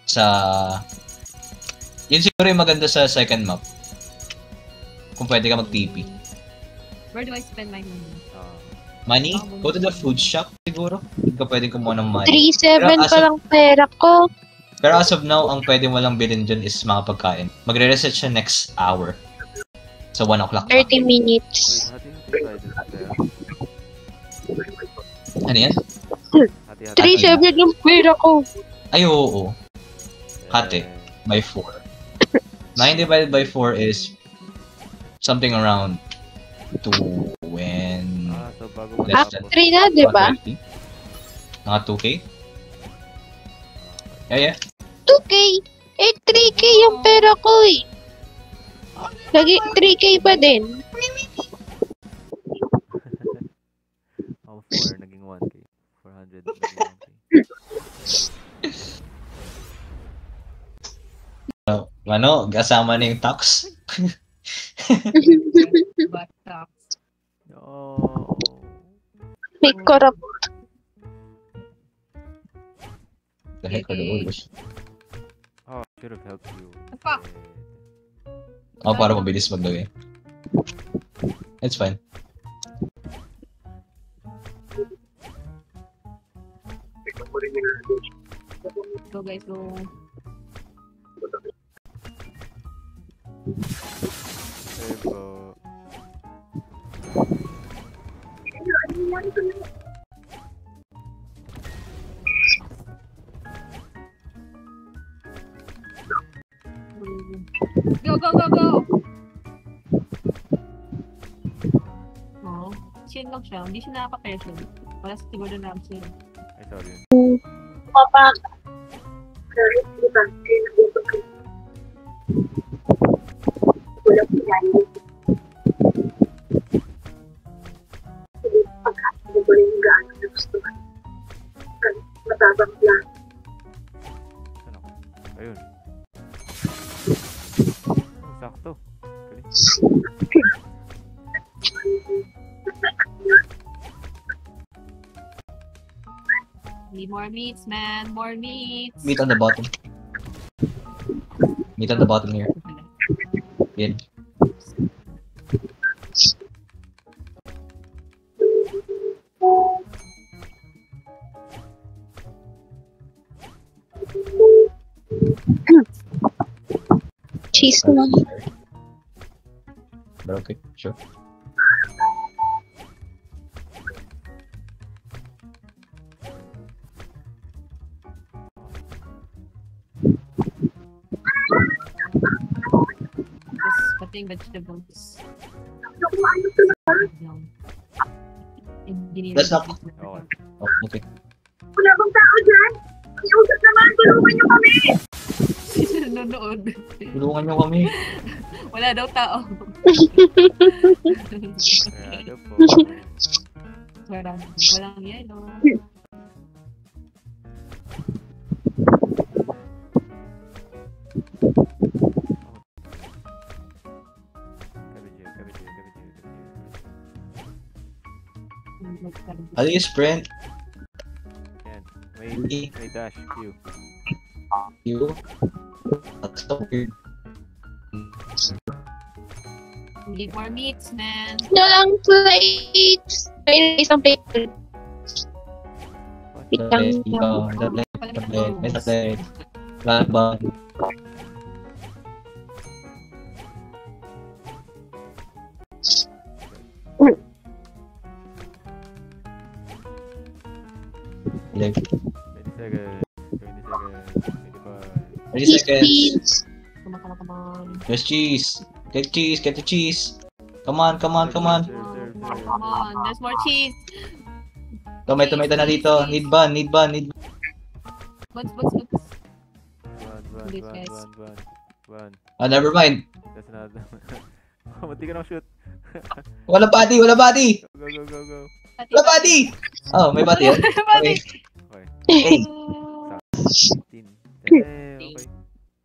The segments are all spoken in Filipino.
sa... Yun siguro yung maganda sa second map. Kung pwede ka mag-TP. Where do I spend my money? Money? Go to the food shop siguro. Hindi ka pwedeng kumuha ng money. 3-7 pa lang pera ko. Pero as of now, ang pwede mo lang bilhin dyan is mga pagkain. Magre-reset siya next hour. So 1 o'clock. 30 minutes. Ano yan? 3-7 yung pera ko. Ay, oo. Hati. By 4. 9 divided by 4 is something around 2 when... After 3 na, diba? Mga 2K? Yeah. 2K! Eh, 3K yung pera ko eh. Lagi 3K pa din. Oh, 4 naging 1K. 400 naging 1K. Ano, kasama na yung tax? But tax. Oh. May corrupt. The heck are the orders? Oh, I should have helped you. Fuck. Oh, para mabilis maglagay. It's fine. Go guys, go. Save po. Go! Oh, chill lang siya. Hindi siya nakaka-pressure. Wala sa siguro na chill. Ay, sorry. Papa. Saan ako? Ayun. Sakto. Galing. Need more meats, man. More meats. Meat on the bottom. Meat on the bottom here. Yan. Cheese naman. But okay, sure. Just cutting vegetables. That's not... Okay. Oh, okay. Wala bang tao dyan? Iusap naman, tulungan niyo kami! Nanonood. Tulungan nyo kami. Wala daw tao. Sarado po. Walang yelo. How do you sprint? Yan. May dash. Q. You? That's so weird. Need more meats, man. Walang plates. May isang plate. Pitang May plate. Laban. Like 20 seconds. 30 seconds. Come on. There's cheese. Get cheese. Get the cheese. Come on. Come on, there's more cheese. Tomato na dito. Need ban. Buns. One. Ah, never mind. That's not. Oh, mati ka na shoot. Wala body. Go. Wala body. Oh, may body yan. Okay. Hey. 15. Okay.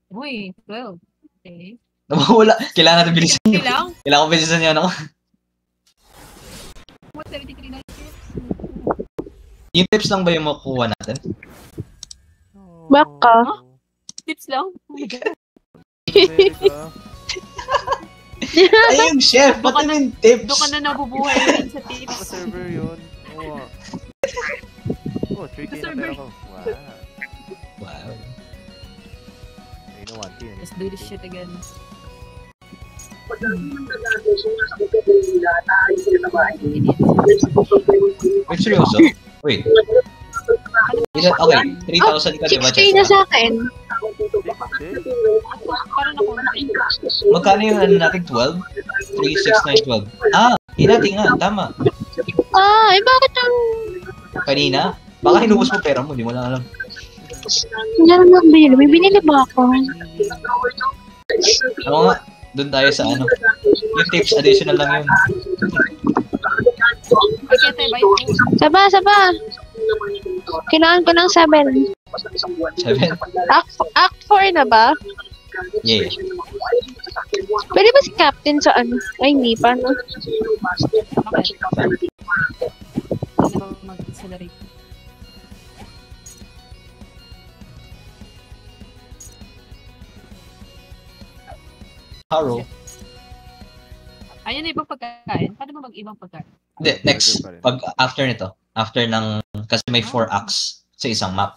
Uy, 12. Okay. Wala. Kailangan natin bilisan nyo. Kailangan bilisan nyo, ano? What, 73 na chips? Yung tips lang ba yung makukuha natin? Baka. tips lang. Oh my God. America. Ayun, chef! Ba't Doon ka namin tips? Doon ka na nabubuhay rin sa Sa tips. server yun. Oo. Oh, 3K na server. pera ko. Wow. Wow. Ayun na 1K. Let's do this shit again. Wait, seryoso? Wait. Okay, 3,000 ka, diba, 6K na Cheska? sa akin. Parang ako. Magkano yung ano natin? 12? 3, 6, 9, 12. Ah, hinati nga, tama. Ay, bakit ang... Kanina? Baka hinubos mo pera mo, di mo lang alam. Hindi naman ako binili. May binili ba ako? Ako nga, doon tayo sa ano. Yung tips, additional lang yun. Okay, tayo ba yung Saba. Kailangan ko ng 7. 7? Act 4 na ba? Yeah. Pwede ba si Captain sa ano? Ay, hindi pa, no? Pwede ba mag-accelerate? Haro. Ayun na ibang pagkain. Paano ba mag-ibang pagkain? Hindi, next. Pag after nito. After ng, kasi may 4 acts sa isang map.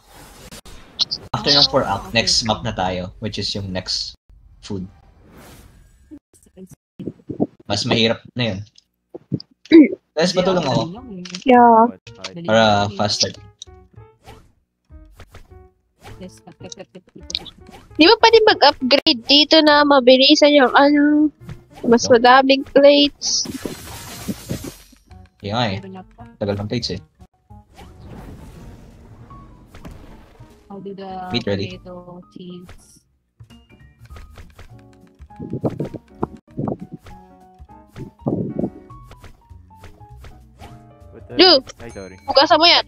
After ng 4 act, next map na tayo. Which is yung next food. Mas mahirap na yun. Tapos patulong ako. Yeah. Para faster. Yes, Di ba pwede mag-upgrade dito na mabilisan yung ano? Mas madaming plates. Kaya nga eh. Tagal ng plates eh. I'll do the Meat ready. potato, cheese. Dude! Ay, sorry. Hugasan mo yan!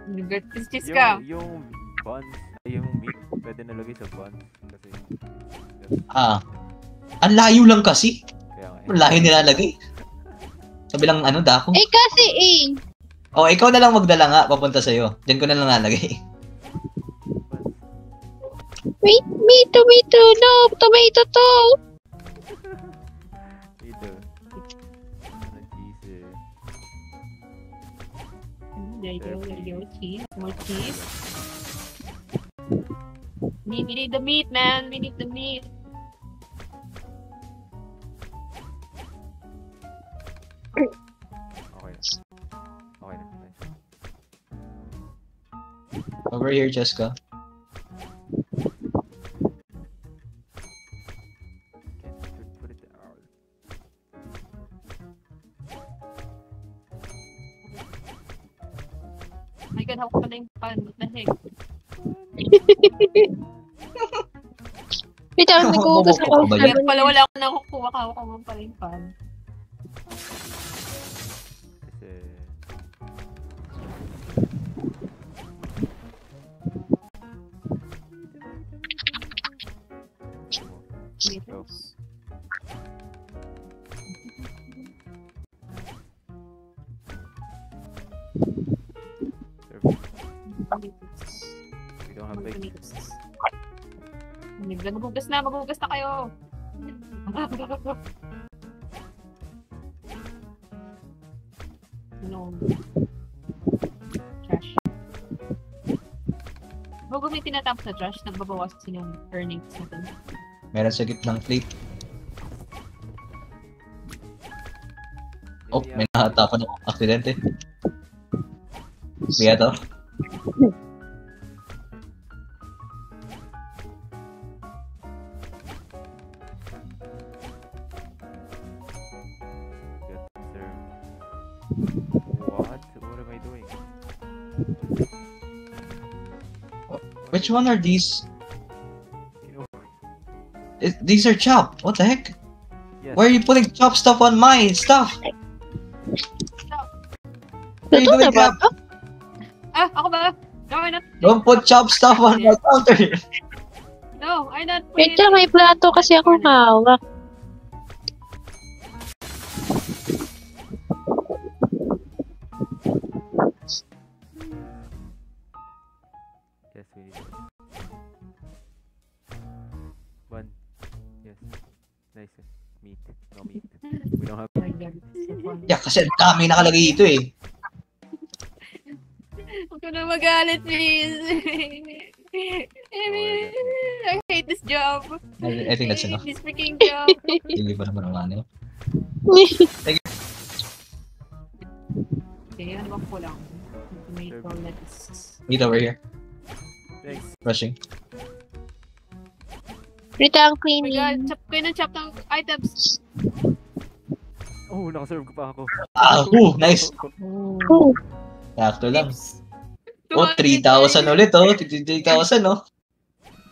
Nag-gratis cheese ka. Yung buns, ay yung meat, pwede nalagay sa buns. Kasi, Ah. Ang layo lang kasi. kaya nga. Ang layo nilalagay. Sabi lang ano, dako. Eh kasi Oh, ikaw na lang magdala nga, papunta sa'yo. Diyan ko na lang nalagay. Wait, me tomato! No! Tomato to! Dito. Ano cheese eh. There you go. Cheese. More cheese. We need the meat, man. We need the meat. Okay. Okay na. Nice. Over here, Jessica. Can't put it down. My God, hawak pa na yung pan. What the heck? Wait, ako nagkuhugas ako. Ba yan? Kaya pala wala akong nakukuha. Hawak mo pala yung pan. Kasi, Tomatoes. serve. Tomatoes. We don't have bacon. Tomatoes. Maghugas na kayo. No. Trash. Bago may tinatapos na trash, nagbabawasan yung earnings natin. Meron sa gitnang plate. Oh, may nakatapan ng aksidente. Kaya to. Get served. What? What am I doing? Which one are these? You know, These are chopped. What the heck? yes. Why are you putting chopped stuff on my stuff? What are you Luto na doing, ba? Cap? Ah, ako ba? No, I'm not. Don't put chopped stuff on my counter. No, I'm not. Wait lang, may plato kasi akong hawak. Yes, we need it. One. Yes. Nice. Meat. No meat. We don't have Oh my God. So fun. Yeah, kasi ang dami nakalagay dito eh. Huwag ka na magalit, please. I hate this job. I think that's enough. This freaking job. Hindi pa naman ang ano. Okay, ano ba ko lang? Tomato, lettuce. Meet over here. Thanks. Rushing. Rita ang Oh my God, cleaning. chop kayo ng chop ng items. Oh, nakaserve ko pa ako. Ah, nice. Oh, Sakto lang. Tips. Oh, 3,000 ulit oh. 3,000 oh.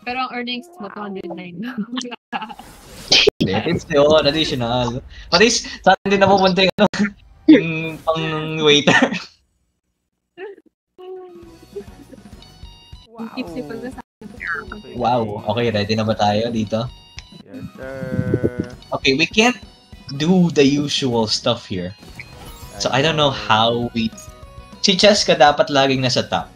Pero ang earnings mo, 209. Hindi, tips yun. Additional. Pati sa atin din napupunta yung ano, yung pang waiter. Wow. Tips yung pagkasama. Wow. Okay, ready na ba tayo dito? Yes, sir. Okay, we can't do the usual stuff here. So I don't know how we... Si Cheska dapat laging nasa top.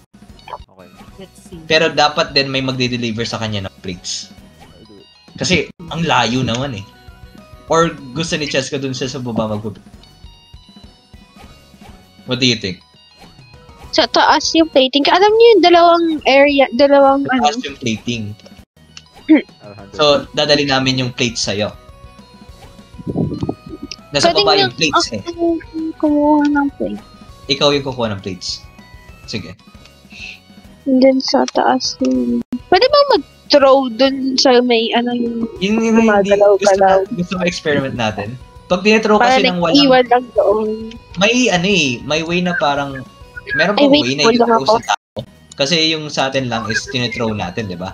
Okay. Let's see. Pero dapat din may magde-deliver sa kanya ng plates. I'll do it. Kasi ang layo naman eh. Or gusto ni Cheska dun sa baba magpapit. What do you think? sa taas yung plating. Alam niyo yung dalawang Taas yung plating. I'll handle it. So, dadali namin yung plates sa'yo. Nasa Pwedeng baba yung yung- plates eh. Kumuha ng plate. Ikaw yung kukuha ng plates. Sige. And then sa taas yung... Pwede ba mag-throw dun sa may ano yung... Yung hindi Gumagalaw-galaw. gusto ma-experiment natin. Pag tinitro Para kasi ng walang... nag-iwan lang doon. May ano eh, may way na parang... Meron Ay, pang wait, way na hold lang i-throw ako. sa tao. Kasi yung sa atin lang is tinitro natin, di ba?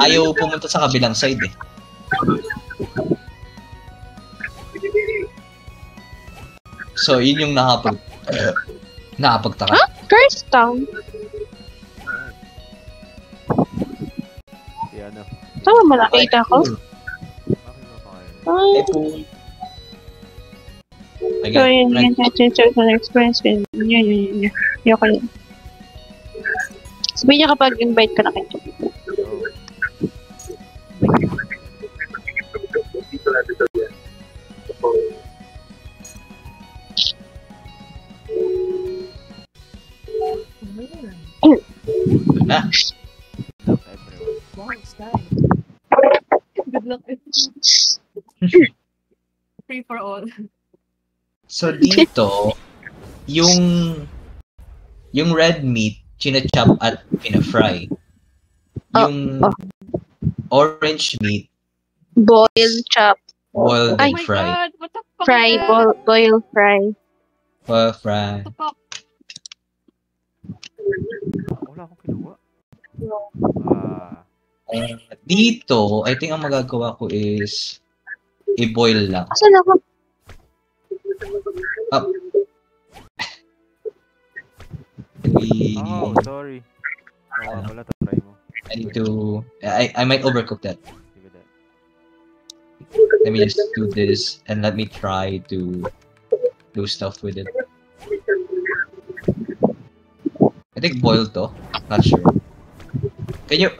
Ayaw pumunta sa kabilang side eh. So, yun yung nakapagtaka. First down. Yeah, ano. Tama ba nakita ko? Bakit ba pa kayo? Ay, Eh, po. so yun, yun, yun, experience ko yun. Yun. Yoko yun. Sabihin niya kapag invite ka na kayo. Oh. Ito na. Love everyone. Wow, sky. Good luck. Free for all. So, dito, yung red meat, china-chop at pina-fry. Yung orange meat, Boil, chop, boiled Ay. and Oh my fry. God, what the fuck fry, is that? boil, fry. Boil, fry. What the fuck? Wala akong kinuha. Dito, I think ang magagawa ko is i-boil lang. Asan ako? Oh, sorry. Wala to try mo. I need to... I might overcook that. Give it that. Let me just do this and let me try to do stuff with it. I think boil to. Not sure. Can you...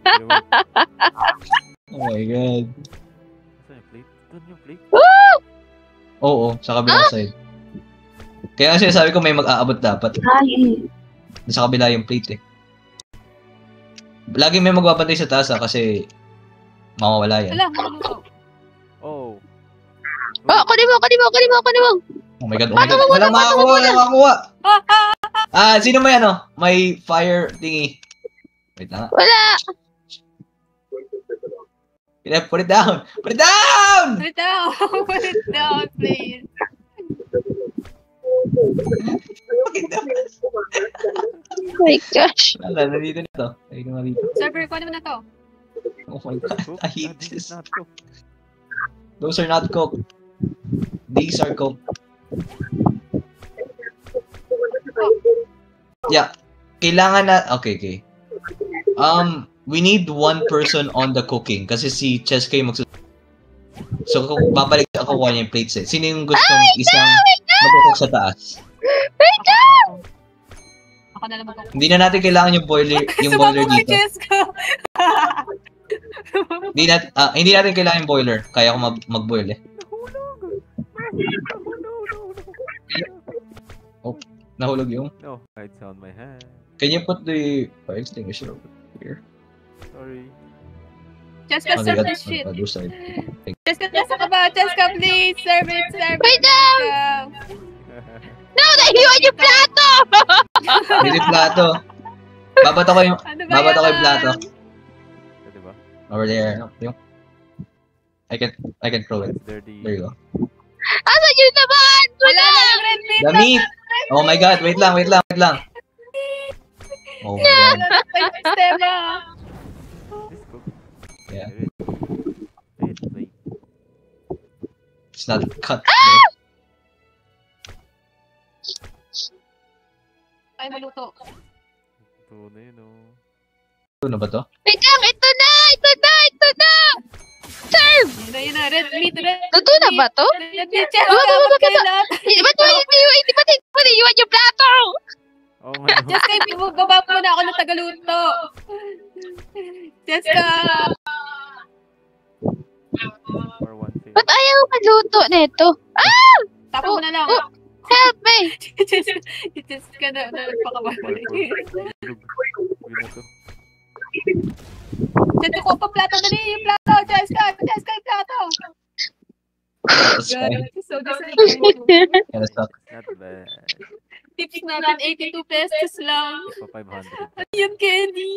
Ano mo? Oh my god. Saan yung plate? Doon yung plate? Oo, sa kabilang side. Kaya kasi sabi ko may mag-aabot dapat. Ay, Sa kabila yung plate eh. Lagi may magbabantay sa taas kasi mawawala yan. Wala, maluto. Oh. kunin mo. Oh my god, oh my god. Walang makakuha. Sino may ano? May fire thingy. Wait lang nga. Wala. Put it down! Put it down! Put it down! Put it down, please. Put it down! Oh my gosh. Wala, nandito na to. Nandito na dito. Server, kunin mo na to. Oh my god, Cook? I hate This is this. not cook. Those are not cooked. These are cooked. Yeah. Kailangan na... Okay. We need one person on the cooking kasi si Cheska yung magsus... So, kung babalik ako kuha niya yung plates eh. Sino yung gustong isang mag-cook sa taas? Wait lang! Ako na lang mag- Hindi na natin kailangan yung boiler Sumabog kay dito. Cheska! Hindi natin kailangan yung boiler. Kaya ko mag-boil eh. Nahulog yung. No, it's on my hand. Can you put the fire extinguisher over here? Sorry. Cheska, On serve the this shit! other side. Cheska, nasa ka ba? Cheska, please! Serve it! Wait lang! No, nahiwan yung plato! Hindi plato. Babato ko yung Ano ba Babato ko yan? yung plato. Pwede ba? Over there. Yung. I can throw it. It's dirty. There you go. Asan yun naman? Wala na yung red meat! The meat! Oh my god, wait lang. Oh my god. Wala na yung sistema! This cook. Yeah. Wait. It's not cut. Ay, maluto. Ito na yun, oh. Ano ba to? Wait lang, ito na! Serve! Yun na, red meat, red Luto na ba to? Red meat, Cheska, Ba't magkailan? mo naiwan yung plato? Oh, nga, no. Cheska, baba muna ako ng tagaluto. Cheska! For one thing. Ba't ayaw magluto nito? Tapo mo na lang. Oh. Help me! Cheska na nagpakabalik. Yun na to. Cheska ko pa plato, dali yung plato. Cheska yung plato. That's God, fine. it's so disappointing. Kinda suck. Not bad. Tips natin, 82 pesos lang. Pa 500. Yun, Kenny.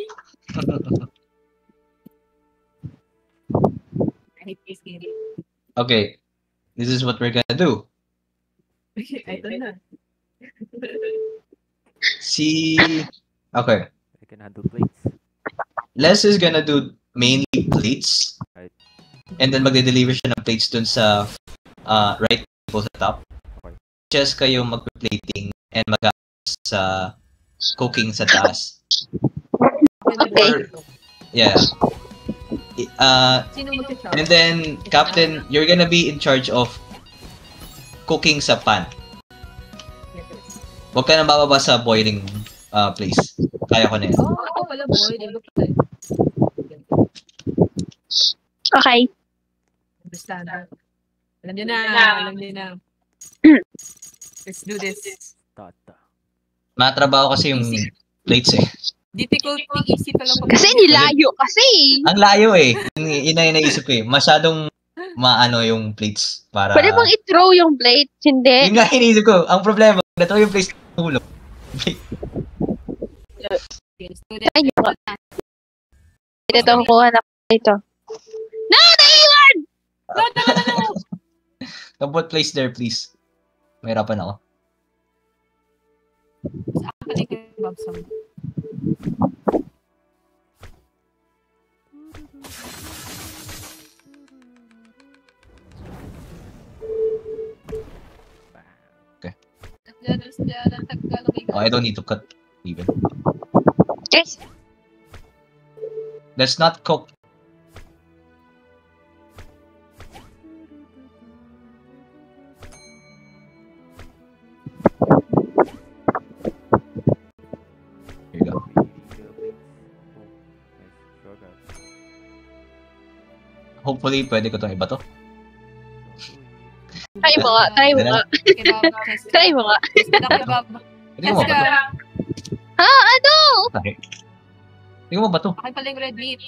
I hate this game. Okay. This is what we're gonna do. Ito na. See. Okay. I can handle plates. Les is gonna do mainly plates. Right. And then magde-deliver siya ng plates dun sa right table sa top. Okay. Just kayo mag-plating and mag sa cooking sa taas. Okay. Yeah. Sino mag-chop? And then, Captain, you're gonna be in charge of cooking sa pan. Huwag ka nang bababa sa boiling place. Kaya ko na yun. Oh, ako pala boy. Okay. Understand. Alam niyo na. Let's do this. Tata. Matrabaho kasi yung plates eh. Difficult, easy pa lang. Kasi nilayo kasi. Ang layo eh. Yun na yung naisip ko eh. Masyadong maano yung plates para... Pwede bang i-throw yung plate? Hindi. Yun nga iniisip ko. Ang problema, nato yung plates ng ulo. Let's do this. Ay, nyo ka. Ito ang kuha na ito. No! Naiwan! No. Don't put place there, please. Mahirapan ako. Balik yung babsam. Okay. Tagalog. Oh, I don't need to cut even. Yes. Let's not cook. Here you go. Hopefully, pwede ko itong iba to. Try mo nga. Try mo nga. Pwede mo ba to? Ha? Ano? Okay. Pwede mo ba to? Akin pala yung red meat.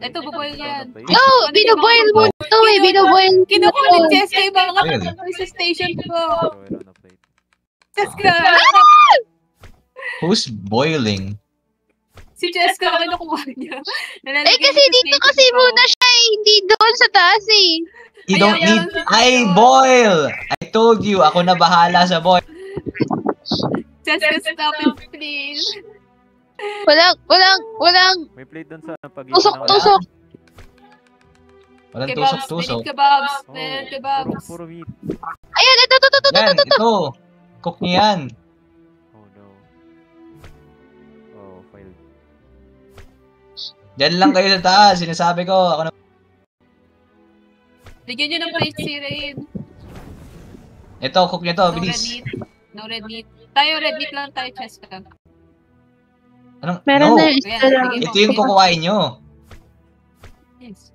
Ito, buboil yan. Oh, binoboil mo ito eh. Binoboil mo. Kinukuha ni Cheska yung mga Really? kapatid sa station ko. Throw it on a plate. Cheska! Who's boiling? Si Cheska kinukuha niya. Eh kasi dito kasi muna siya eh. Hindi doon sa taas eh. You don't Ayaw, need... I boil! I told you, ako na bahala sa boil. Cheska, stop it, please. Walang. May plate dun sa pag Tusok. Walang Kebabs, tusok-tusok. minute kebabs, Oh, minute kebabs. puro meat. Ayan, ito. Yan, ito. Cook niya yan. Oh no. Oh, failed. Diyan lang kayo sa taas. Sinasabi ko, ako na... Bigyan nyo ng plate si Rain. Ito, cook niya to. No red Bilis. meat. No red meat. Tayo red meat lang tayo, Cheska. Anong? Meron No! na yung isa lang. Ayan, Ito yung kukuhain nyo. Yes.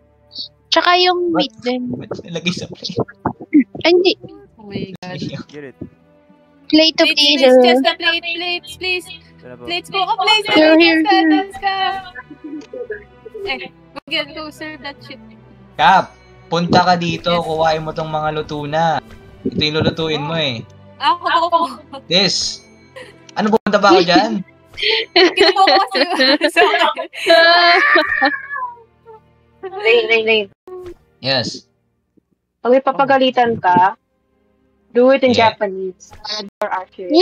Tsaka yung What? meat din. Ba't nilagay sa plate? Ay, hindi. Oh my God. Get it. Plate to Please, please. Cheska, plates, please. Tara po. Plates ko, plates. Here, here, here. Cheska. Go serve that shit. Kap, punta ka dito, kuhain mo tong mga luto na. Ito yung lulutuin mo eh. Ako. This. Ano, pupunta ba ako dyan? Kinuha ko kasi. Lane. Yes. Pag may papagalitan ka, do it in Yeah. Japanese. Para more accurate.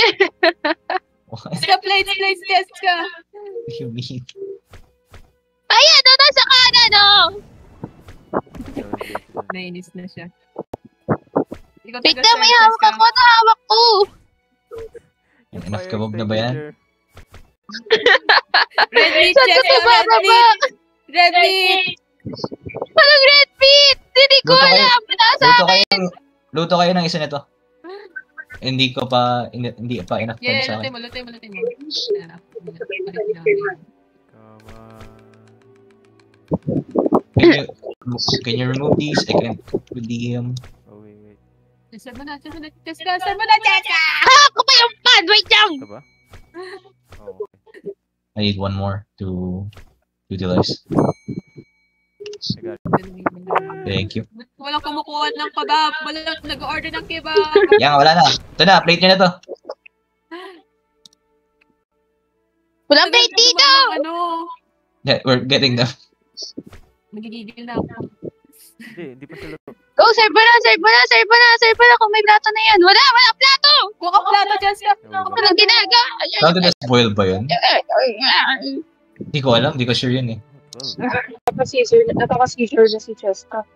What Cheska, plates, Cheska. do you mean? Ayan, no, nasa kanan, oh! Nainis na siya. Ikaw Wait taga na, may serve, hawak Cheska. ako, nahawak ko! Enough kabog na ba yan? Red meat, Saan ko Cheska, ito bababa? Red meat. Anong red meat? Hindi ko Luto kayo. alam! Nasa Luto kayo ng isa nito. Hindi pa enough time Yeah, sa akin. lutay mo. Ayan na. Come on. Can you remove these? I can with the Oh, wait. Serve mo na, Cheska, Cheska! Ako pa yung pan! Wait lang! Ito ba? Oh, okay. I need one more to utilize. I got it. Thank you. Walang kumukuha ng kebab. Walang nag-order ng kebab. Yan, wala na. Ito na, plate nyo na to. Walang plate dito! Ano? Yeah, we're getting them. Magigigil na ako. Hindi pa sila to. Go, serve mo na kung may plato na yan. Wala plato! Kuha ka plato, Cheska. Anong ginagawa? How did this boil ba yun? Hindi ko alam, hindi ko sure yun eh. 12. Nakaka-seizure na si Cheska.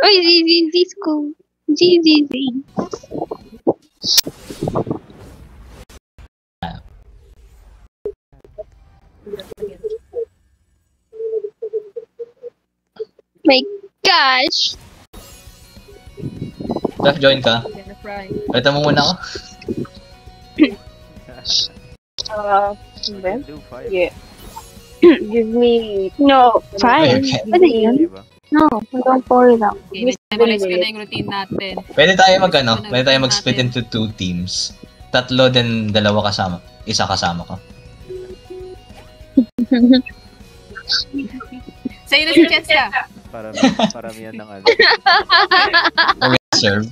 Uy, Zizi ko. Zizi. My gosh! Jeff, join ka. Gonna fry. Palitan mo muna ako. Hindi? Do 5. Yeah. Give me... No, fine. Okay. Ano yun? Diba? No, hanggang 4 lang. Okay, memorize ko na yung routine natin. Pwede tayo pwede tayo mag-split into 2 teams. 3 then 2 kasama. Isa kasama ko. Sa'yo na si Cheska. Paramihan ng ano. Serve.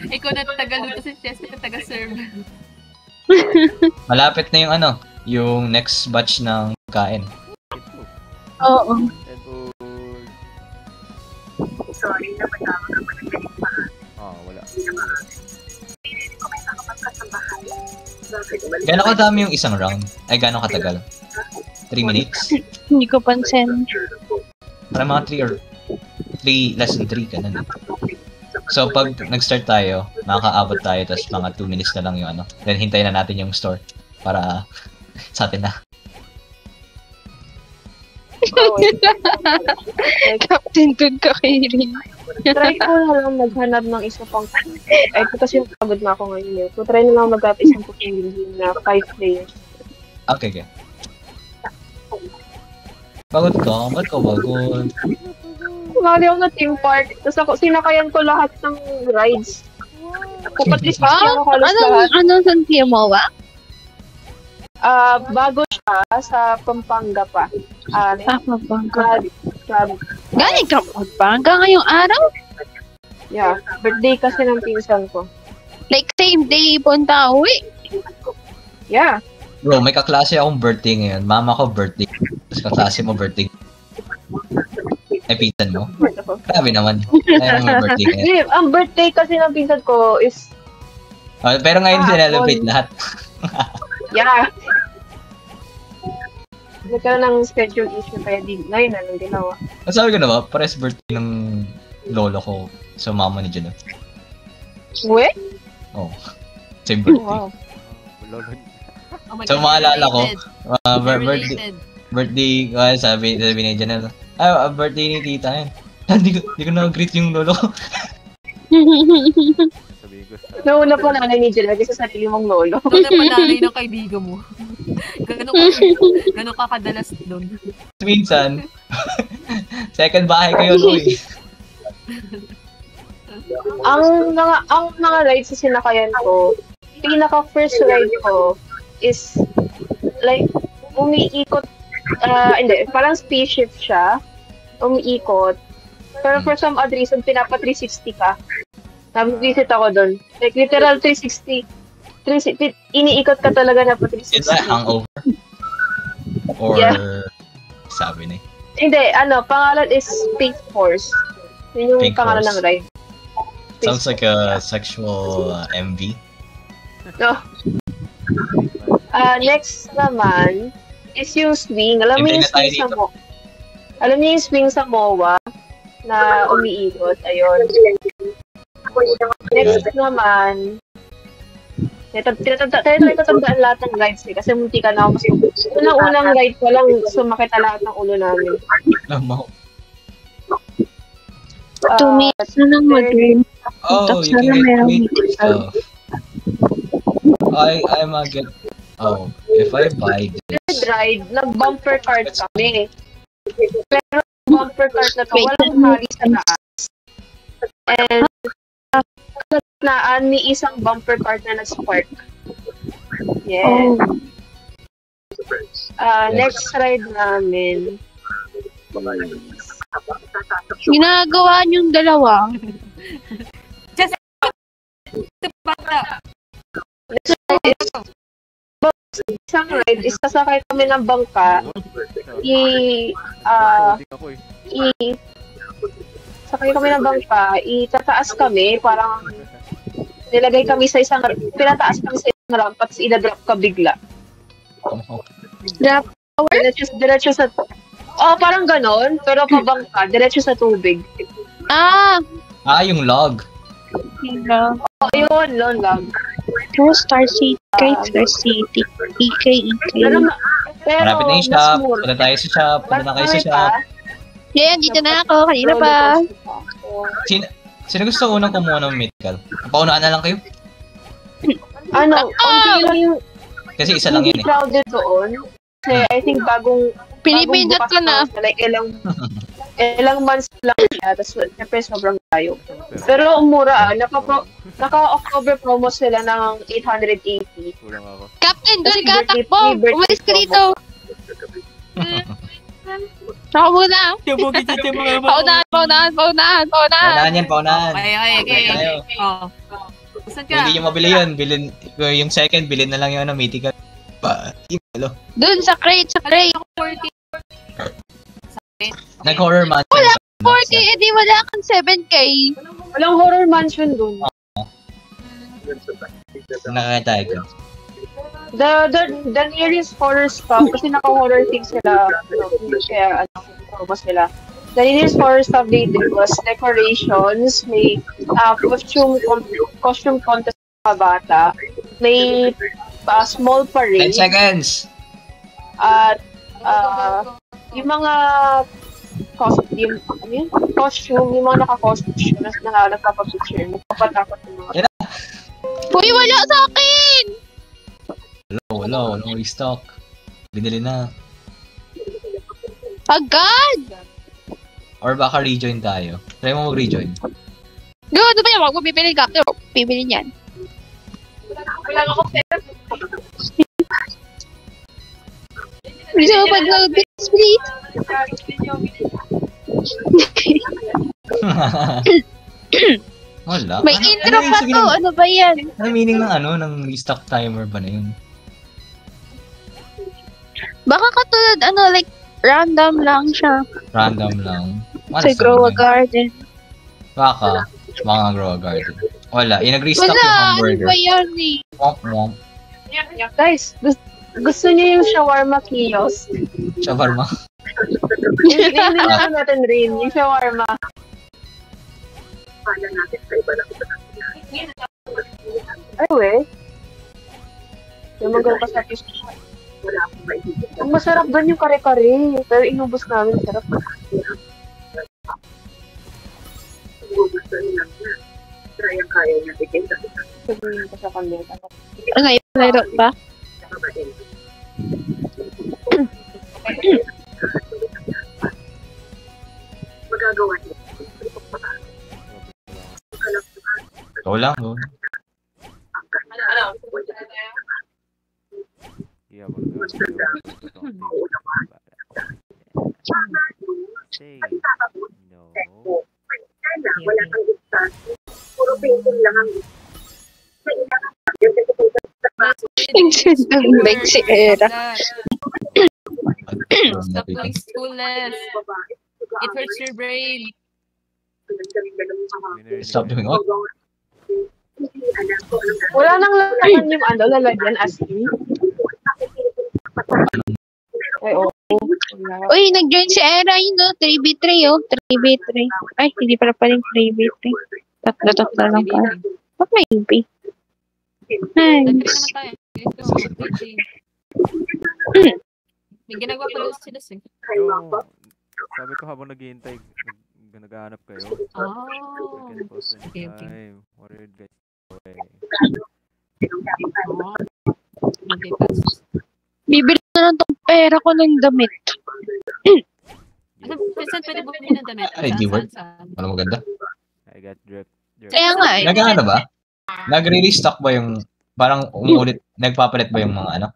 Ikaw na taga-luto si Cheska, taga-serve. Malapit na yung next batch ng kain. Oo. And food. Wala. Gano'ng kadami yung isang round? Ay, gano'ng katagal? 3 minutes? Hindi ko pansin. Parang mga 3 or 3, less than 3, ganun. So, pag nag-start tayo, makakaabot tayo, tapos mga 2 minutes na lang yung Then, hintayin na natin yung store para sa atin na. Captain Toad ka kay Rin. Try ko na lang maghanap ng isa pang... Ay, kasi pagod na ako ngayon. So, try na lang mag-hanap isang cooking game na 5 players. Okay. Pagod ka? Ba't ka pagod? Kumali ako na team park. Tapos ako, sinakayan ko lahat ng rides. Pupatlist ako halos lahat. Anong Santiago mo ba? Bago siya sa Pampanga pa. Pampanga. Crab. Galing ka pa hanggang ngayong araw? Yeah. Birthday kasi ng pinsan ko. Like same day punta uwi? Yeah. Bro, may kaklase akong birthday ngayon. Mama ko birthday. Tapos kaklase mo birthday. Ay, pinsan mo? Grabe naman. Ay, may birthday ngayon. Hindi, ang birthday kasi ng pinsan ko is... Pero ngayon celebrate lahat. Yeah. Nagkaroon ng schedule issue kaya ngayon na lang ginawa. Sabi ko na ba, pares birthday ng lolo ko sa mama ni Juno. Uwe? Oh, same birthday. Wow. Lolo. Oh my So, God, maalala ko, related. birthday, sabi ni Janelle, Birthday ni tita yun. Hindi ko na-greet yung lolo ko. Sabihin ko sa... Nauna pa nanay ni Jill, kasi sa sarili mong lolo. Ito na pananay ng kaibigan mo. Gano'n ka kadalas doon. Minsan, second bahay ko yun, uy. Ang mga rides na sinakayan ko, pinaka first ride ko is like umiikot, hindi, parang spaceship siya, umiikot. Pero for some odd reason, pinapa 360 ka. Nag-visit ako doon. Like literal 360. Iniikot ka talaga na pa 360. Is that hangover? Or, Yeah. sabi ni. Hindi, pangalan is Space Force. Yun yung Pink pangalan Horse. ng ride. Sounds like a sexual MV. No. Next naman is yung swing. Alam mo Hintay yung na tayo swing sa dito. Alam niyo yung swing sa MOA na umiikot. Ayun. Next naman, tinatandaan lahat ng rides eh. Kasi munti ka na ako. Unang ride ko lang, sumakit na lahat ng ulo namin. Alam mo. 2 minutes na lang mag-game. Oh, Tapos you na can lang get merong weight mythical. stuff. I'm a get... Oh, if I buy this... Third ride, nag-bumper card kami. Pero bumper card na to, walang hari sa taas. And kalagitnaan may isang bumper card na nag-spark. Yeah. Next ride namin. Ginagawa niyong dalawa. Bata. Isang ride is sasakay kami ng bangka. Sakay kami ng bangka, itataas kami, parang nilagay kami sa pinataas kami sa isang ramp at idadrop ka bigla. Drop. Diretso sa, parang ganon, pero pabangka, diretso sa tubig. Ah! Yung log. Hila. Yun lang. Oh, Star City. Kay Star City. EK. Pero Malapit na yung mas shop. mura. Punta tayo sa shop. Punta na kayo sa Marami shop. Yan, dito na ako. Kanina pa. Sino gusto unang kumuha ng mythical? Paunaan na lang kayo. Okay lang yung Kasi isa lang yun hindi eh. crowded doon. Kasi I think bagong Pinipindot bukas ko na. Like ilang months lang siya. Tapos syempre sobrang layo. Pero mura naka-October promo sila ng 880. Kulang ako. Captain, doon ka Birthday- takbo. birthday Umalis ka promo. dito. Ako muna. Paunahan. Paunahan yan, paunahan. Okay. Tayo. Oh. Saan Kung ka? hindi nyo mabili yun, yung second, bilhin na lang yung mythical. Doon sa crate. Ako 40. Nag-horror man. 40, edi wala kang 7K. Walang horror mansion dun. Nakakita ko. The nearest horror stuff, kasi naka-horror things sila, kaya promo sila. The nearest horror stuff they did was decorations, may costume contest sa bata, may small 10 parade, seconds! at yung mga costume, yung mga naka-costume na nagpapapicture, nagpapatakot yung mga. Uy, wala sa akin! Wala, restock. Binili na. Agad! Or baka rejoin tayo. Try mo mag-rejoin. Go, ano ba yan? Huwag mo pipili ka. Pipili niyan. Wala ako pera. Gusto mo mag-load this, please? Wala. May intro pa ibig to. sabihin? Ano ba yan? Ano meaning ng restock timer ba na yun? Baka katulad, like, random lang siya. Random lang. Sa Grow a Garden. Baka grow a garden. Wala. Nag-restock Wala, yung ano hamburger. ba yan eh? Womp. Guys, gusto niyo yung shawarma kiosk? Shawarma. Hindi natin rin, yung shawarma. Anyway, yung magawa pa sa piso. Ang masarap doon yung kare-kare. Pero inubos namin, sarap. Sabihin ko sa kanila. Ano yun? Laro ba? Ikaw lang, no? Yeah, but say no. Ang big si Era. Stop doing schoolness. It hurts your brain. Stop doing what? Wala nang laman yung lalagyan as in. Ay, oo. Wala. Uy, nag-join si Era yun, no? 3v3, oh. 3v3. Ay, hindi pala paling 3v3. Tatlo lang pala. Ba't may UP? Nag-try Nice. naman tayo. May ginagawa pa doon sila eh. Yung, sabi ko habang naghihintay, naghahanap kayo. Oh. We can post Okay, okay. anytime. What are you guys doing? Okay, pass. Bibili na lang tong pera ko ng damit. Ano, Vincent, pwede bumili ng damit? Ay, di work. Saan? Ano maganda? I got drip. Kaya nga eh. Nag-ano ba? Nag-restock ba yung, parang umulit, nagpapalit ba yung mga ano?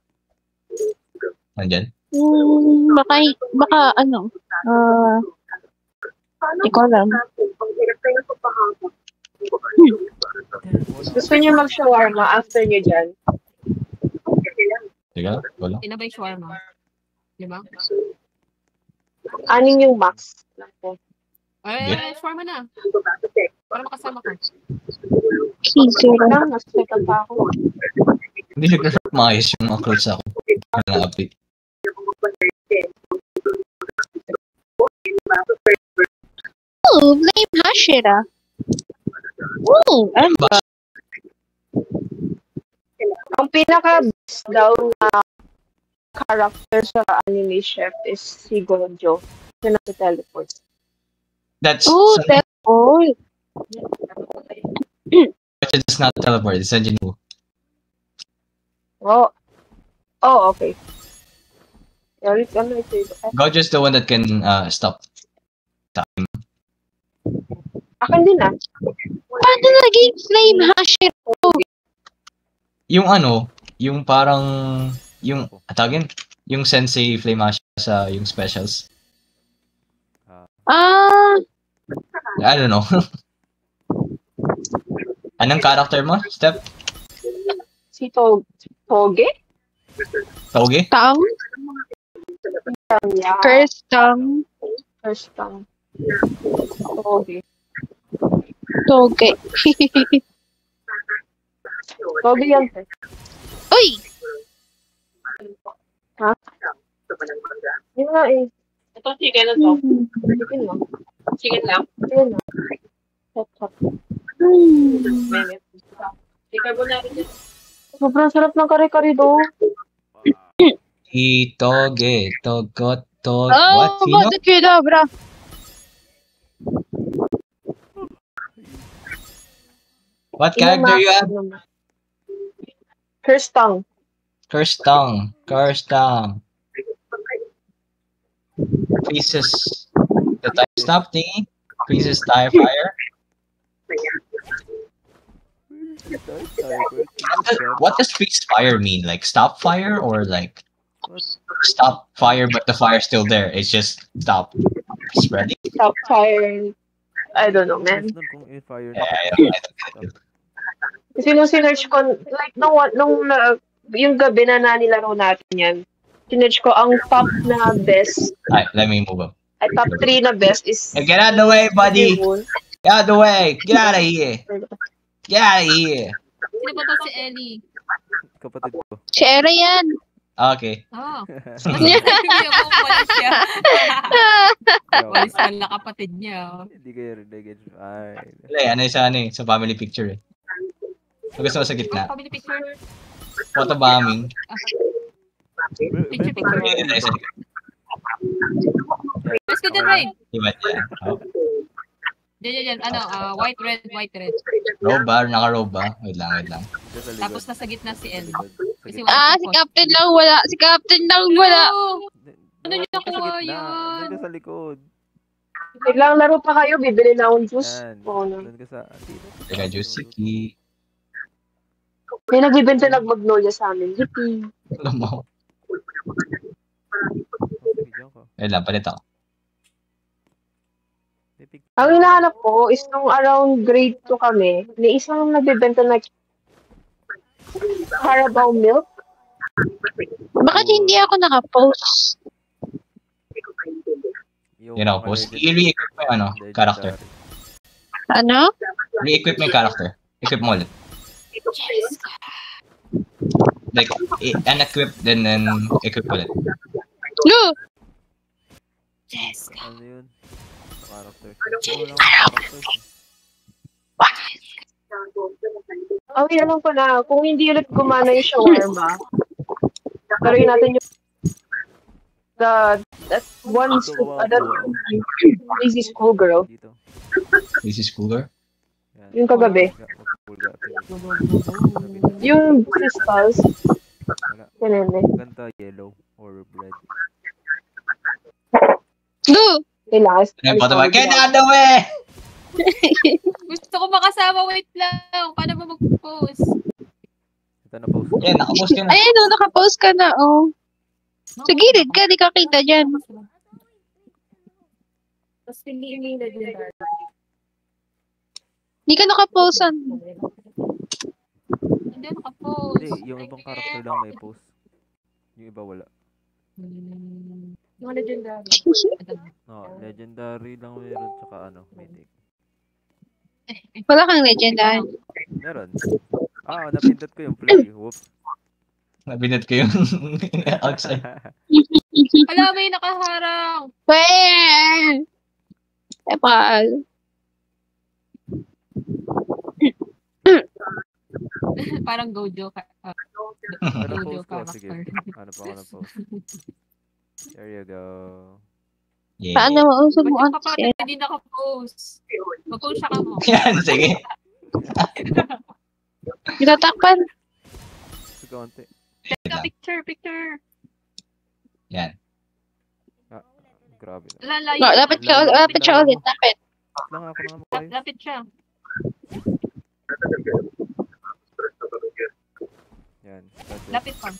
Nandyan? Baka ano. Hindi ko alam. Gusto niyo mag-shawarma after niyo dyan? Teka, wala. Sino ba yung shawarma? Lima? Anin yung max. Ay, shawarma na. Para makasama ko. Kisira. Parang nasa-second pa ako. Hindi nag-shop maayos yung mga clothes ako. Na-update. Oh, blame Hashira. Oh, ano ba? Ang pinaka-best daw na character sa anime chef is si Gojo. Siya nasa-teleport. That's, Oh, that's all. it's not teleport, it's a Jinwoo. Oh. Oh, okay. Ano ito? Gojo's the one that can stop time. Akin din ah. Paano naging flame Hashira? Yung ano, yung parang, yung, tawagin, yung Sensei Flame Ash sa yung specials. Ah, I don't know. Anong character mo, Step? Si Toge? Toge? tang? Yeah. Curse tang? First time. Toge. Toge. Toge yan. Uy! Ha? Yun nga eh. Ito, chicken na to. Chicken lang. Chicken lang. Chicken lang. Hot. Chicken mo na rin. Sobrang sarap ng kare-kare doon. Toge, Togot, Tog, Oh, what? Sino? bakit kidabra? What character you have? Curse tongue. Curse tongue. Curse tongue. Freezes the time stop thingy. Freezes time fire. What does freeze fire mean? Like stop fire or like stop fire but the fire's still there? It's just stop spreading. Stop fire. I don't know, man. Kasi nung sinerch ko, like, yung gabi na nilaro natin yan, sinerch ko ang top na best, Alright, let me move up. ay top 3 na best is Hey, get out of the way, buddy! Moon. Get out of the way! Get out of here! Get out of here! Sino ba to si Ellie? Kapatid ko. Si Era yan. Okay. Oh. Hindi ako umalis siya. Walis pala kapatid niya. Hindi kayo rinig. Fine. Wala eh, ano yung sa family picture eh. So, gusto mo sa gitna. Family picture. Photobombing. Picture, picture. Let's Let's go dyan, Raid. Diba yan? Oh. Diyan. White, red, white, red. Roba, naka-roba. Wait lang. Dito sa likod. Tapos nasa gitna si Sa L. likod. Sa Kasi gitna. wala Si Captain lang wala. Si Captain lang wala. Ano niyo Sa nakuha gitna. yan? Dito sa likod. Biglang laro pa kayo, bibili na akong juice. Yan. Oo na. Doon ka sa... dito. Teka, Jusiki. May nagbibenta ng Magnolia sa amin. Yippee. Alam mo. Sige, diyan ka. Wait lang, palit ako. May picture. Ang hinahanap ko is nung around grade 2 kami, may isang nagbibenta na Carabao milk. Bakit hindi ako naka-post? You know, post. I-re-equip mo yung character. Ano? Re-equip mo yung character. Equip mo ulit. Like, unequip, then equip ulit. No! Jessica. Ano yun? Sa character. Oo, lang character. Alam ko na, kung hindi ulit gumana yung shawarma, laruin natin yung that one that lazy schoolgirl. Dito. This is cooler. Yan. Yung kagabi. Pulga. Yung crystals. Wala. Ganun eh. Ganda yellow or red. No! Kailangan. Ano ba naman? Kaya eh! Gusto ko makasama, wait lang. Paano ba mag-post? Ito na post. Yan, nakapost ka na. Ayan o, naka-post ka na, oh. Sa gilid ka, di ka kita dyan. Tapos piliin mo yung legendary. Di ka naka-post. Hindi naka-post. Hindi, yung ibang character lang may post. Yung iba wala. Yung legendary. No, legendary lang meron tsaka mythic. Wala kang legendary. Meron. Napindot ko yung play. Whoops. Nabinat ko yung outside. Wala, may nakaharang. Weh! Epal. Parang Gojo ka. Ano Gojo post ko? Sige. character. Ano pa ako na post? There you go. Yeah. Paano mausog mo Ba't ang yung kapatid hindi naka-post? Mag-post siya ka mo. Yan, sige. Ginatakpan. Sige, konti. Wait lang. Picture. Yan. Grabe na. Lalayo. No, lapit siya ulit. Lapit. Lang ako na makayos. Lapit siya. Yan. That's it. Lapit pa.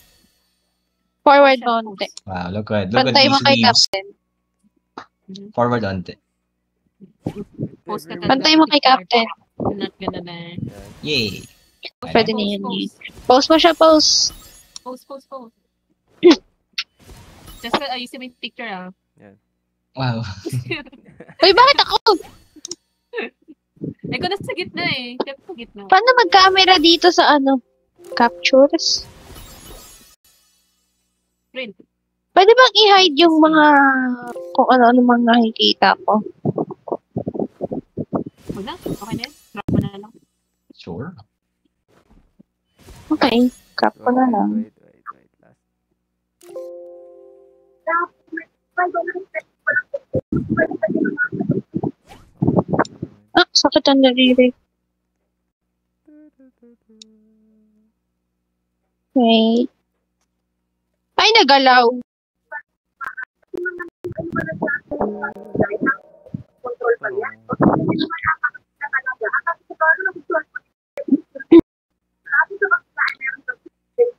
Forward mo onte. Wow, look at Pantay mo these kay leaves. Captain. Forward onte. Post ka Pantay mo kay Captain. Not gonna na. Yan. Yay. Pwede na yun. Post mo siya, post. Post. Just ayusin mo yung picture ah. Wow. Uy, bakit ako? Ikaw na sa gitna eh. Ikaw sa gitna. Paano mag-camera dito sa captures? Print. Pwede bang i-hide yung mga kung ano-ano mga nakikita ko? Huwag na. Okay na yan. Drop mo na lang. Sure. Okay, crop ko na lang. Wait. Last. Sakit ang daliri. Okay. Ay, nagalaw.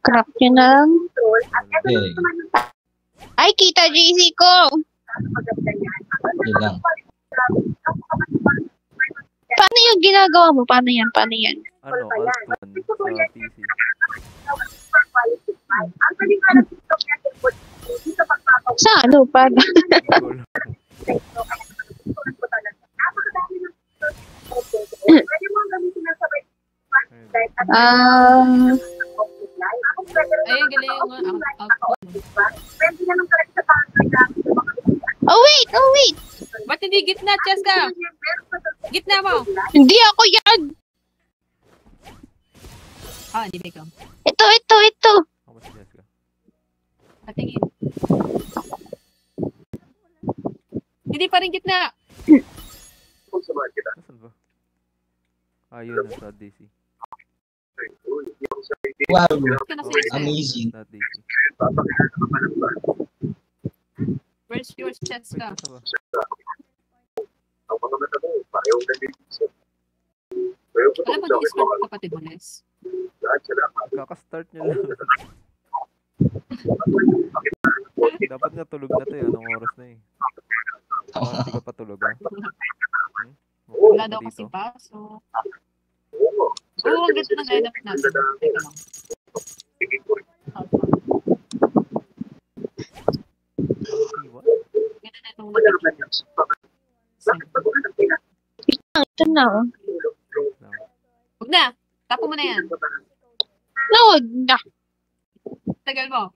Crop nyo na lang. Yay. Ay, kita JC ko. Yun lang. Paano yung ginagawa mo? Paano yan? Alt 1 sa PC. Sa ano? Paano? Ay, galing yung Oh, wait! Ba't hindi gitna, Cheska? Gitna mo. Hindi ako yan! Hindi ba ikaw? Ito. Ako si Jessica. Patingin. Hindi pa rin gitna. Nasaan ba? Yun na, sa DC. Wow, Ito na sa'yo, sir. amazing. Not DC. Where's your chest Wait, ka? nasa ba? Alam mo, Discord kapatid mo, Les? Kaka-start niya lang. Dapat nga tulog na to eh. Anong oras na eh? Bakit di ka pa tulog ha? Wala daw kasi paso. Oo, ang ganda ng lineup natin. Teka lang. Iwan? Ganda na itong nag-iwan. Ito na. Huwag na! Tapo mo na yan. No, na. Tagal mo.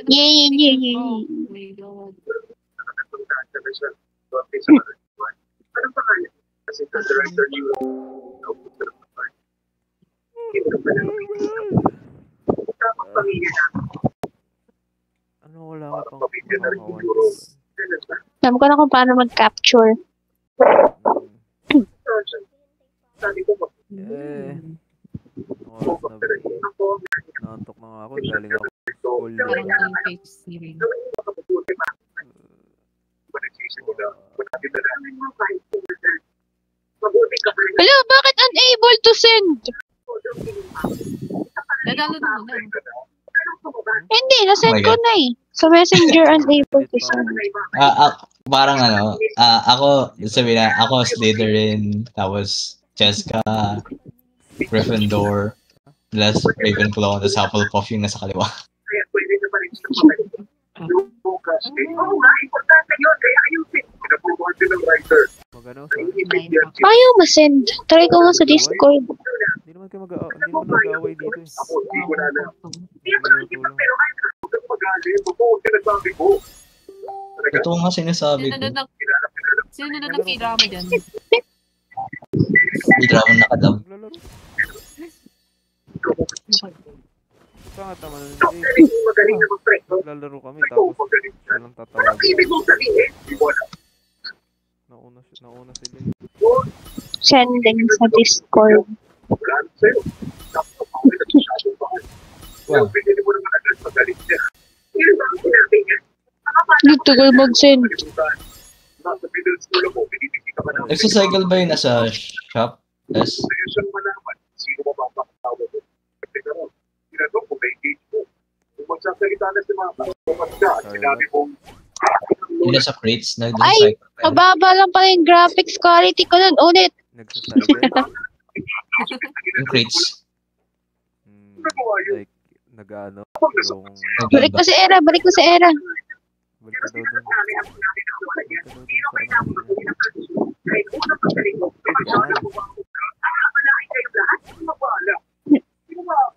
Yay. Oh my God. Ano wala ka pang makakawan? Alam ko na kung paano mag-capture. Eh, oras na ba? Naantok na nga ako. Galing ako sa school. Parang ang face series. Hello, bakit unable to send? Dadalo na mo na. Hindi, nasend ko na eh. Sa messenger unable to send. Parang ako, sabi na, ako Slytherin, tapos Cheska, Gryffindor, plus Ravenclaw, tapos Hufflepuff yung nasa kaliwa. Magano? Ayaw ma-send. Try ko nga sa Discord. Hindi naman kayo mag-aaway dito eh. Ito nga sinasabi ko. Sino nanonood ng K-drama dyan? May drama nakadab. Maglalaro. Saan tama na maglalaro kami tapos silang tatawagin. Nauna sila eh. Sending sa Discord. Wow. Dito ko mag-send. Nagsicycle ba yung nasa shop? Yes. Yung nasa crates, nag-cycle ba yun? Mababa lang pala yung graphics quality ko nun. Ulit. Nagsacyber? Yung crates. Like, nag-ano? Yung... Balik ko sa era. Balik ka daw dun.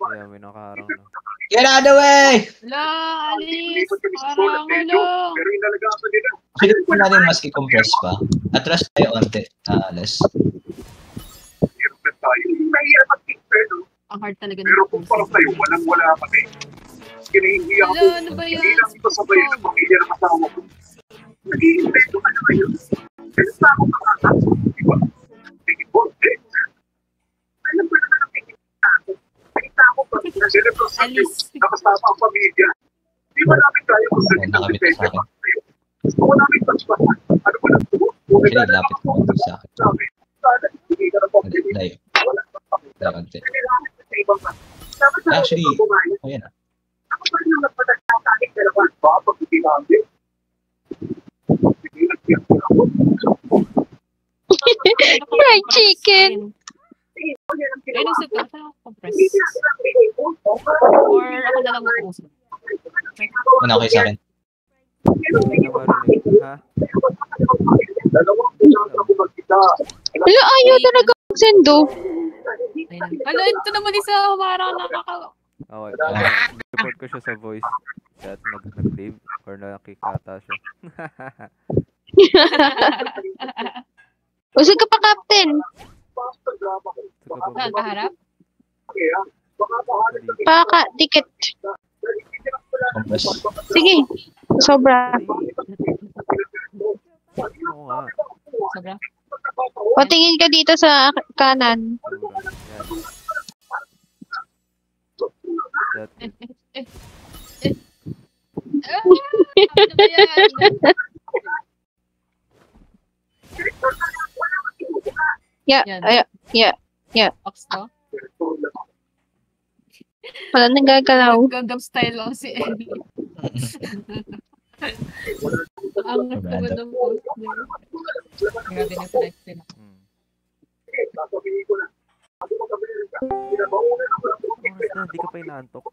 Kaya may nakaharang na. Get out of the way! Wala, Alice! Parang ano! Pilit mo natin mas i-compress pa. Atras tayo onte, Les. Ang hard talaga ng post. Hello, ano ba yun? Alice. Ayan, nakamit na sa akin. Actually, lapit mo konti sa akin. Layo. Layo konti. Actually, ayan na. Fried chicken. Ano sa ito? Saan ako compress? Or ako na lang mag-uusap? Ano okay sa akin? Hindi na marinig. Ha? Wala, ayaw talaga mag-send oh. Hala, ito naman isa humarang nakaka... Okay. Report ko siya sa voice chat. Nag-leave or nakikata siya. Usag ka pa, Captain. Saan kaharap? Paka, ticket. Compress. Sige. Sobra. Oo nga. Sobra. O tingin ka dito sa kanan. Sobra. Yan. That, Ano ba yan? Yeah. Box ko? Wala nang gagalaw. Gagam style lang si Ellie. Ang nagtugod ng post niya. Grabe na select din. Oras na, hindi ka pa inaantok.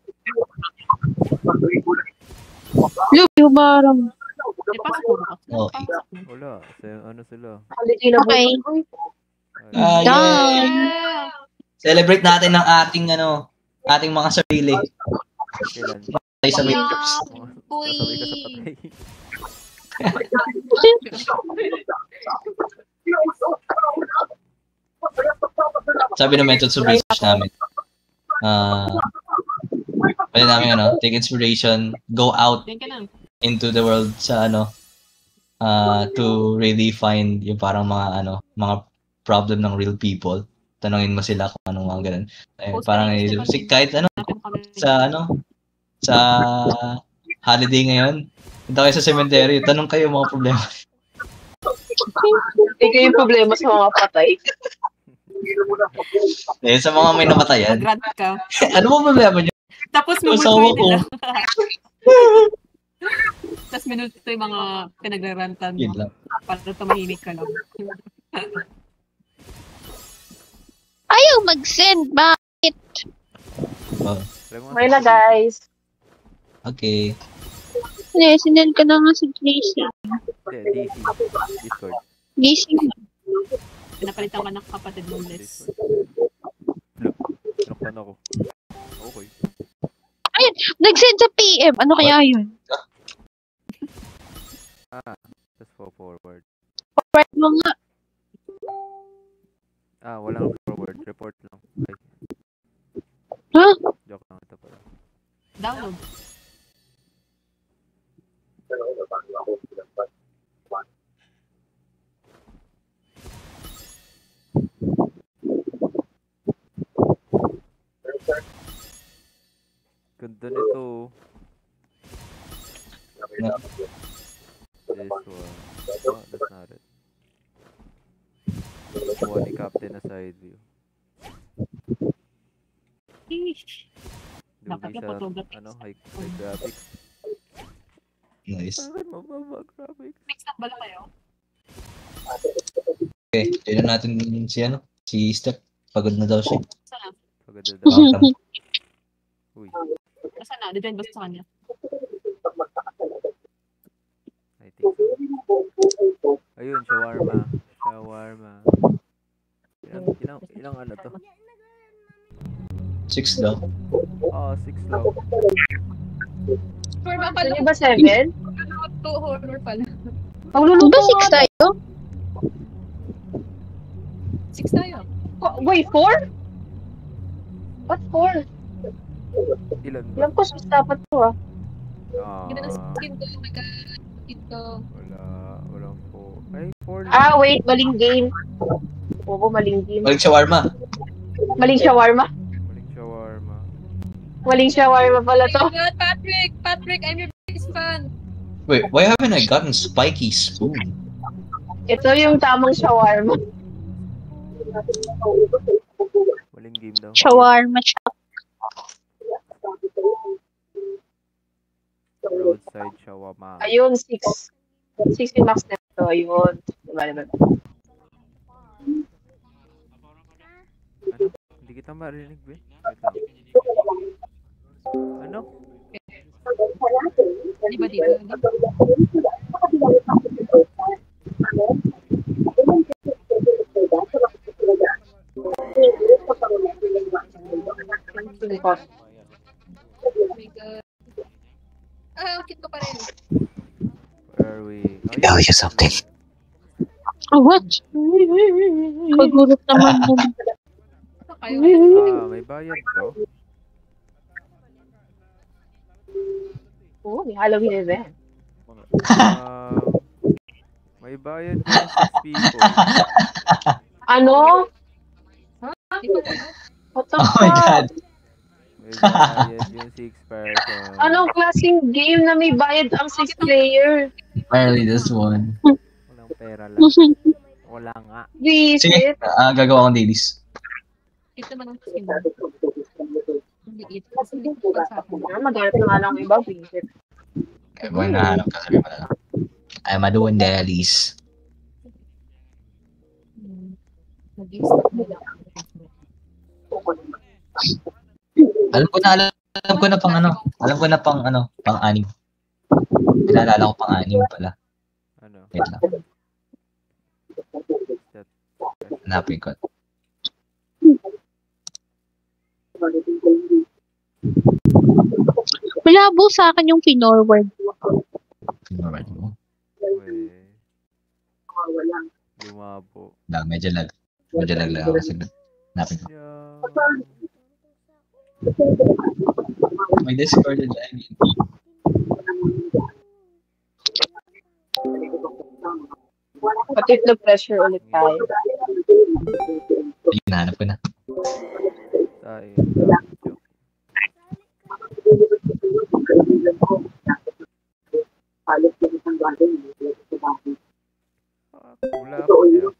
Lubi, humarang. Pasok ko bukas. Okay. Wala. Ano sila? Okay. Ah, Done. Yeah. Celebrate natin ang ating mga sarili. Kailan? Tayo sa may Uy. Sasabay ka sa patay. sabi ng methods of research namin. Pwede namin take inspiration, go out Diyan ka lang. into the world sa to really find yung parang mga problem ng real people. Tanungin mo sila kung anong mga ganun. Parang kahit sa holiday ngayon, punta kayo sa cemetery, tanong kayo mga problema. Hindi kayo yung problema sa mga patay. Sa mga may namatayan. Mag-rant ka. Ano mo problema niyo? Tapos Asawa mabutoy ko. nila. Tapos minuto yung mga pinaglarantan Yun mo. lang. Para tumahimik ka lang. Ayaw mag-send ba? Oh, Okay na, guys. okay. Hindi, sinend ka na nga si Gracie. Hindi, DC. Discord. Gising. Pinapalitan ka ng kapatid mong Les. Tinakpan ako. Okay. Ayun, nag-send sa PM. Ano kaya yun? Just forward. Forward mo nga. Walang forward. Report lang. Ay, Ha? joke lang ito pala. Download. Ganda nito. No. This one. Oh, that's not it. Kuha ni Captain na side view. Eesh. Lugi Dapat yung sa, photography. high graphics. Nice. Bakit mababa graphics? Mix up ba lang kayo? Okay, tignan natin si Steph. Pagod na daw siya. Saan na? Pagod na daw. Welcome. Uy, Saan na? Diyan ba sa kanya? I think so. Ayun, shawarma. Shawarma. Ilang ano to? 6 daw. 6 lang. Horror ba Hindi pala? ba 7? 2 horror pala. Pagluluto Ba 6 tayo? 6 tayo. Wait, 4? What 4? Ilan ba? Alam ko, 6 dapat to Ganda ng skin ko. Oh my God. Ito. Walang 4. Ay, 4 lang. Wait, maling game. Oo, maling game. Balik shawarma. Maling shawarma. Maling shawarma. Maling shawarma pala to. Oh my God, Patrick! Patrick, I'm your biggest fan. Wait, why haven't I gotten spiky spoon? Ito yung tamang shawarma. Maling game daw. Shawarma shop. Roadside shawarma. Ayun, 6. 6 yung max na ito. Ayun. Diba? Ano? Hindi kita marinig, be. Wait lang. Ano? Di ba dito? Oh my God. Cute ko pa rin. Where are we? Tell you something. Oh, what? Kagulot naman mo. Kayo. May bayad to. Oo, may Halloween event. May bayad yung 6 people. Ano? What the Oh my fuck? God. May bayad yung 6 person. Anong klaseng game na may bayad ang 6 player? Apparently this one. Walang pera lang. Wala nga. Sige, Visit? gagawa akong dailies. Ito naman ang skin. Hindi ito. Kasi hindi ko sa akin. Maghanap na nga lang ng iba, visit. Kaya kung nahanap ka, sabi mo na lang. I'm doing dailies. Nag-i-stop na lang. Alam ko na pang ano. Alam ko na pang anim. Naalala ko pang anim pala. Ano? Wait lang. Hanapin ko. Malabo sa akin yung pinorward. Forward mo. May... Lumabo. Medyo lag. Medyo lag lang ako kasi hanapin ko. May Discord na dyan. Pati the pressure ulit tayo. Ayun, nahanap ko na. Tayo. Wala ako dyan.